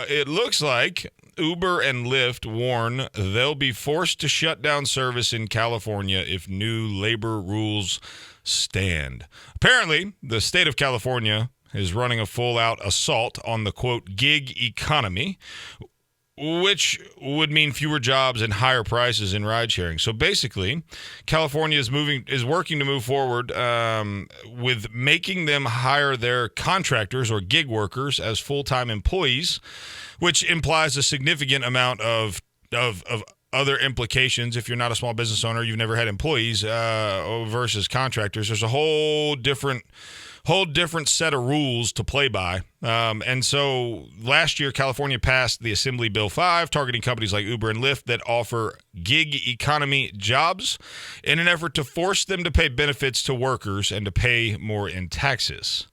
It looks like Uber and Lyft warn they'll be forced to shut down service in California if new labor rules stand. Apparently, the state of California is running a full-out assault on the, quote, gig economy, which would mean fewer jobs and higher prices in ride sharing. So basically, California is working to move forward with making them hire their contractors or gig workers as full-time employees, which implies a significant amount of other implications. If you're not a small business owner, you've never had employees versus contractors. There's a whole different set of rules to play by. And so last year, California passed the Assembly Bill 5, targeting companies like Uber and Lyft that offer gig economy jobs in an effort to force them to pay benefits to workers and to pay more in taxes.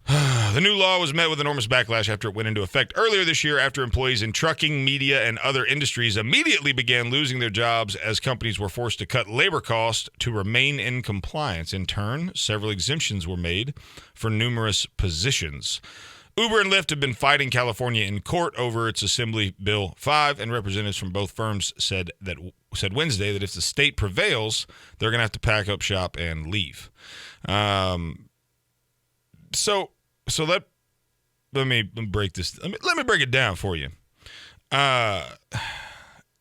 The new law was met with enormous backlash after it went into effect earlier this year, after employees in trucking, media, and other industries immediately began losing their jobs as companies were forced to cut labor costs to remain in compliance. In turn, several exemptions were made for numerous positions. Uber and Lyft have been fighting California in court over its Assembly Bill 5, and representatives from both firms said Wednesday that if the state prevails, they're going to have to pack up shop and leave. So let me break this. Let me break it down for you.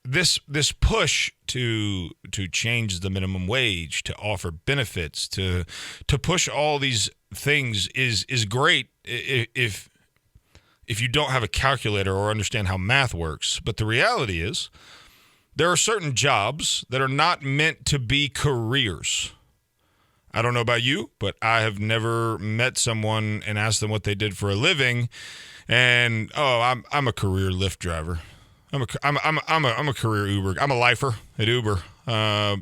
This push to change the minimum wage, to offer benefits, to push all these things is great if you don't have a calculator or understand how math works. But the reality is, there are certain jobs that are not meant to be careers. I don't know about you, but I have never met someone and asked them what they did for a living, and I'm a career Lyft driver. I'm a career Uber. I'm a lifer at Uber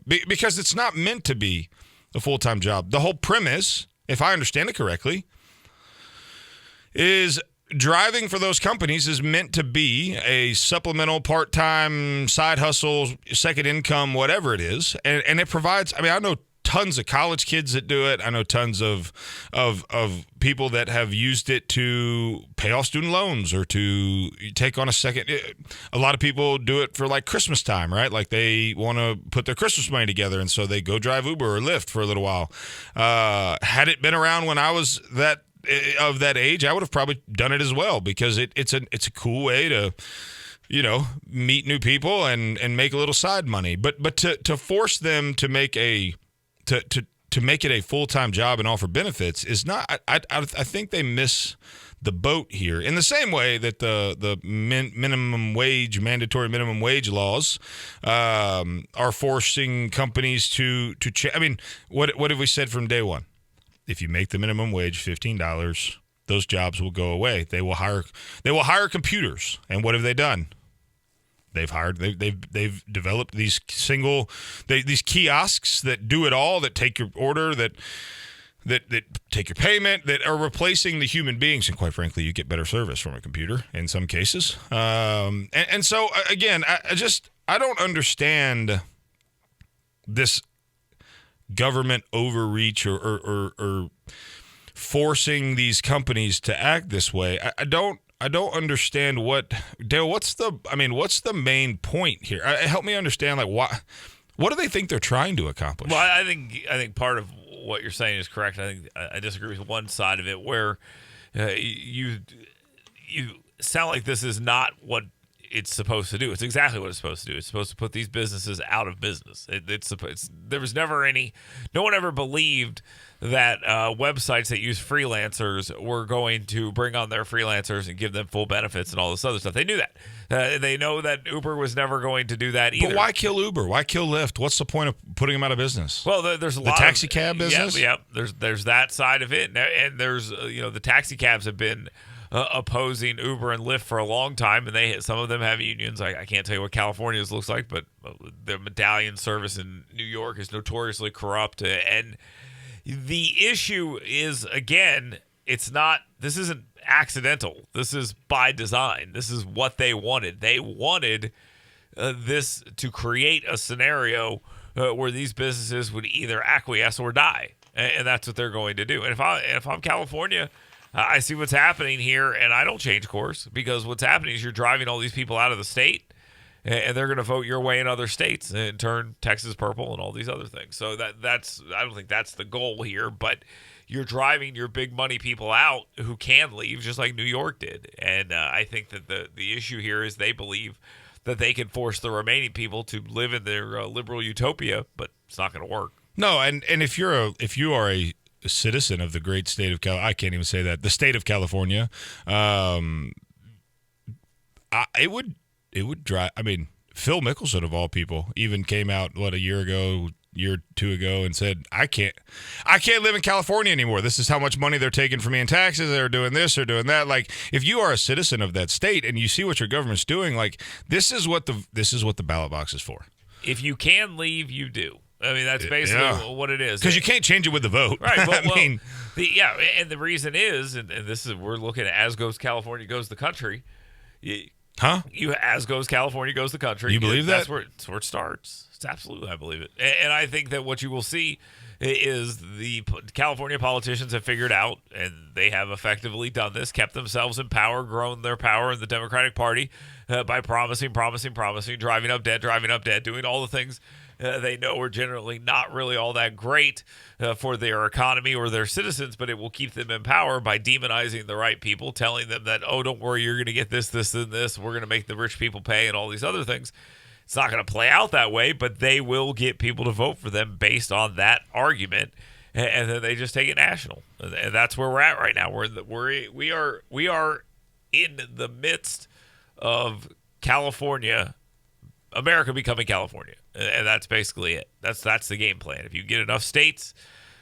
because it's not meant to be a full-time job. The whole premise, if I understand it correctly, is driving for those companies is meant to be a supplemental part-time side hustle, second income, whatever it is, and it provides. I mean, I know tons of college kids that do it. I know tons of people that have used it to pay off student loans or to take on a second. A lot of people do it for like Christmas time, right? Like they want to put their Christmas money together, and so they go drive Uber or Lyft for a little while. Had it been around when I was that age, I would have probably done it as well, because it's a cool way to, meet new people and make a little side money. But to force them to make to make it a full-time job and offer benefits is not. I think they miss the boat here. In the same way that the mandatory minimum wage laws are forcing companies to I mean, what have we said from day one? If you make the minimum wage $15, those jobs will go away. They will hire computers. And what have they done? They've developed these these kiosks that do it all, that take your order, that take your payment, that are replacing the human beings. And quite frankly, you get better service from a computer in some cases. And so again, I don't understand this government overreach or forcing these companies to act this way. I don't understand Dale, what's the main point here? Help me understand, like, what do they think they're trying to accomplish? Well, I think part of what you're saying is correct. I think I disagree with one side of it, where you sound like this is not what it's supposed to do. It's exactly what it's supposed to do. It's supposed to put these businesses out of business. There was never no one ever believed that websites that use freelancers were going to bring on their freelancers and give them full benefits and all this other stuff. They knew that. They know that Uber was never going to do that either. But why kill Uber? Why kill Lyft? What's the point of putting them out of business? Well, there's a lot of the taxi cab business. Yeah. There's that side of it, and there's the taxi cabs have been opposing Uber and Lyft for a long time, and some of them have unions. I can't tell you what California's looks like, but the medallion service in New York is notoriously corrupt. And the issue is, again, this isn't accidental. This is by design. This is what they wanted. They wanted this to create a scenario where these businesses would either acquiesce or die, and that's what they're going to do. And if I'm California, I see what's happening here, and I don't change course because what's happening is you're driving all these people out of the state, and they're going to vote your way in other states and turn Texas purple and all these other things. So that's I don't think that's the goal here, but you're driving your big money people out who can leave, just like New York did. And I think that the issue here is they believe that they can force the remaining people to live in their liberal utopia, but it's not going to work. No, and if you are a citizen of the great state of I can't even say that, the state of California, it would drive. I mean, Phil Mickelson of all people even came out a year or two ago and said, I can't live in California anymore. This is how much money they're taking from me in taxes. They're doing this, they're doing that. Like, if you are a citizen of that state and you see what your government's doing, like, this is what the ballot box is for. If you can leave, you do. I mean, that's basically what it is. Because you can't change it with the vote. Right. Well, and the reason is, and this is, we're looking at as goes California, goes the country. As goes California, goes the country. You believe that? That's where it starts. It's absolutely, I believe it. And I think that what you will see is the California politicians have figured out, and they have effectively done this, kept themselves in power, grown their power in the Democratic Party by promising, driving up debt, doing all the things they know are generally not really all that great for their economy or their citizens, but it will keep them in power by demonizing the right people, telling them that, oh, don't worry, you're going to get this, and this. We're going to make the rich people pay and all these other things. It's not going to play out that way, but they will get people to vote for them based on that argument, and then they just take it national. And that's where we're at right now. We are in the midst of California, America becoming California, and that's basically it. That's the game plan. If you get enough states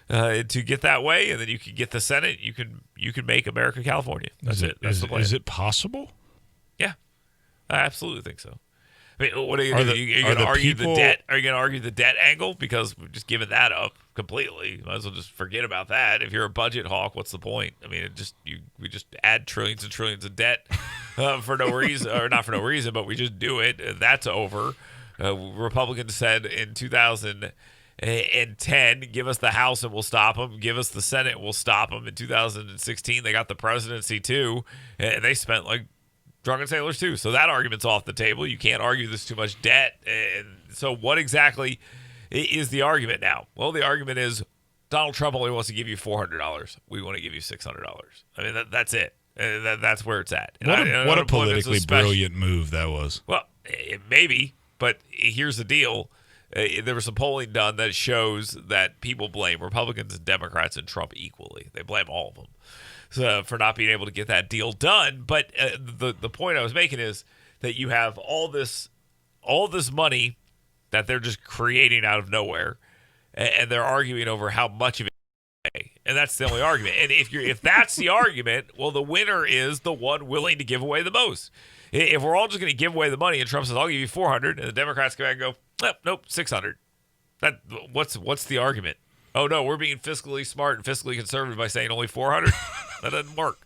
to get that way, and then you can get the Senate, you can make America California. That's it. That's the plan. Is it possible? Yeah, I absolutely think so. I mean, what are you going to do? Are you going to argue the debt? Are you going to argue the debt angle? Because we've just given that up completely. Might as well just forget about that. If you're a budget hawk, what's the point? I mean, we just add trillions and trillions of debt for no reason, or not for no reason, but we just do it. That's over. Republicans said in 2010, give us the House and we'll stop them. Give us the Senate, we'll stop them. In 2016, they got the presidency too, and they spent like drunken sailors too. So that argument's off the table. You can't argue there's too much debt. And so what exactly is the argument now? Well, the argument is Donald Trump only wants to give you $400. We want to give you $600. I mean, that's it. That's where it's at. And what a politically brilliant move that was. Well, maybe, but here's the deal. There was some polling done that shows that people blame Republicans and Democrats and Trump equally. They blame all of them for not being able to get that deal done. But the point I was making is that you have all this money that they're just creating out of nowhere, and they're arguing over how much of it. And that's the only argument. And if that's the argument, well, the winner is the one willing to give away the most. If we're all just going to give away the money, and Trump says, "I'll give you $400," and the Democrats come back and go, "Nope, $600." What's the argument? Oh no, we're being fiscally smart and fiscally conservative by saying only $400. That doesn't work.